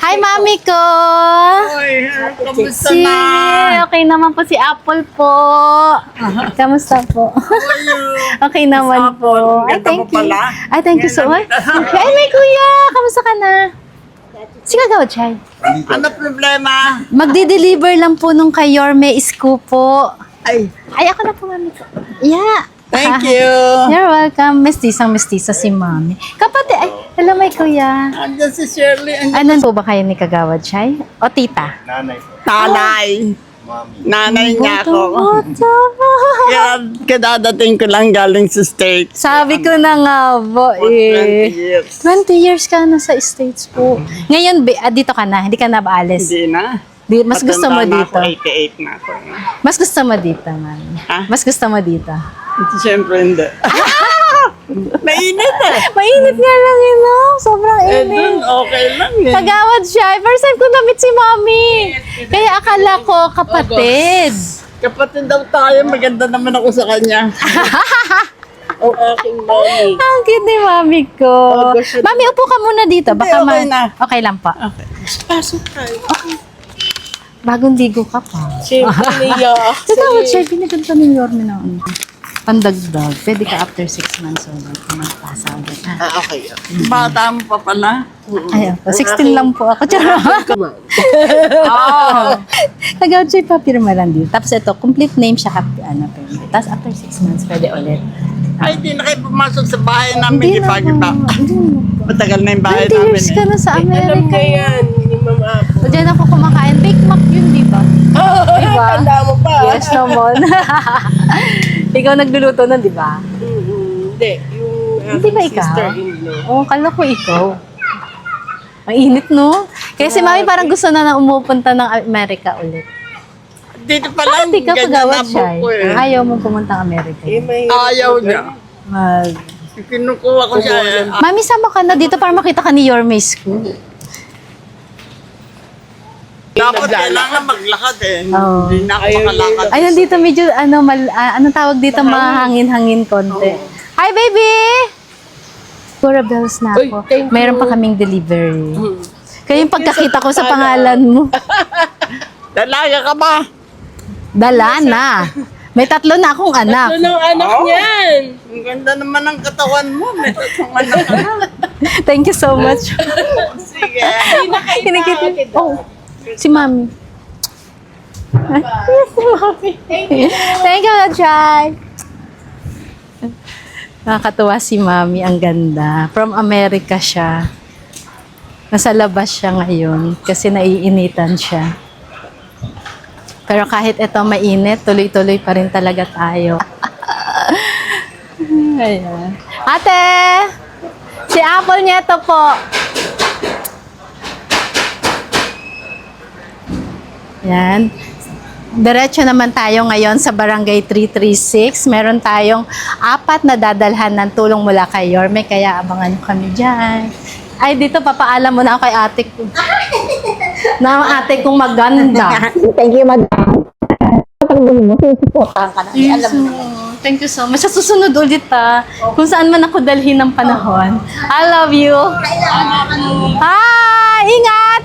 Hi, mami ko! Oy, kamusta Si, na? okay naman po si Apple po. Kamusta po? Okay naman po. Ay, Ganda mo thank you. pala. Ay, thank you so much. Ay, may kuya! Kamusta ka na? Sige, go, Chay. Ano problema? Magdi-deliver lang po nung kay Yorme Isko po. Ay, Ay, ako na po, mami ko. Yeah. thank you. You're welcome. Mestisang-mestisa si mami. Kapatid, ay, hello, may kuya. Andiyan si Shirley. Ano po ba kayo ni Kagawad Chay? O tita? Nanay. Nanay niya ako. Boto. Kaya kadadating ko lang galing sa States. Sabi ko na nga po 20 eh. years. 20 years ka na sa States po. Ngayon, dito ka na. Hindi ka na ba alis? Hindi na. Mas gusto mo Matanda na dito? Ako, 88 na ako. Mas gusto mo dito, man. Ha? Mas gusto mo dito. Siyempre hindi. Mainit eh. Mainit nga lang yun, no? Sobrang Eh init. dun, okay lang eh. Kagawad siya. First time ko na-meet si mami. Kaya akala ko kapatid. Kapatid daw tayo, maganda naman ako sa kanya. Ang aking mami. Ang cute ni mami ko. August. Mami, upo ka muna dito. Baka Hindi, okay na. Okay lang po. Okay. Pasok tayo. Bagong ligo ka pa. Siyempre niya. Kagawad siya. Binaganda ni Yorme na ano. Pandagdag. Pwede ka after 6 months ulit. Magpasa ulit. Ha? Okay. Bata mo pa pala. Ay, ako. 16 lang po ako. Charot. Oh. Kagawad siya, papirma lang dito. Tapos ito, complete name siya. Ano, pwede. Tapos after 6 months, pwede ulit. Ay, di na kayo pumasok sa bahay namin. Hindi Di na pa kita. po. Hindi na po. Matagal na yung bahay 20 namin years ka eh. na sa Amerika. yan, ni Mama Apo. O, dyan ako kumakain. Bake Mac yun, di ba? Diba? Tanda mo pa. Yes naman. Ikaw nagluluto nun, di ba? Hindi. Yung Hindi ba ikaw? sister-in-law. Oo, kala ko ikaw. Ang init, no? Kaya si Mami parang gusto na umupunta ng Amerika ulit. Dito pa lang, Hindi ka ganyan kagawad na siya. book ko eh. Ayaw mo pumunta ng Amerika. Ayaw niya. Mag... Kinukuha ko siya eh. Mami, sama ka na dito para makita ka ni Yorme School. Dapat kailangan maglakad eh. Oo. Hindi na ako makalakad. Ay, nandito medyo, anong tawag dito, mahangin-hangin konti. Hi, baby! Pura bells na ako. Mayroon pa kaming delivery. Kaya yung pagkakita ko sa pangalan mo, Dalaga ka ba? dala na. May 3 na akong anak. Anong anak niyan? Ang ganda naman ng katawan mo. May tatlong anak ka na. Thank you so much. Sige. Kinikita. Oh, si Mami. Ay, si Mami. Thank you, Chay. Nakakatuwa si Mami. Ang ganda. From America siya. Nasa labas siya ngayon kasi naiinitan siya. Pero kahit ito mainit, tuloy-tuloy pa rin talaga tayo. Ayan. Ate! Si Apple niya ito po. Yan. Diretso naman tayo ngayon sa Barangay 336. Meron tayong 4 na dadalhan ng tulong mula kay Yorme. Kaya abangan nyo kami dyan. Ay, dito papaalam mo na ako kay ate ko. Na ang ate kong maganda. Thank you, madam. Kapag mo, susuportahan ka na. Yes, thank you so much. Sa susunod ulit kung saan man ako dalhin ng panahon. I love you. Hi! Ingat!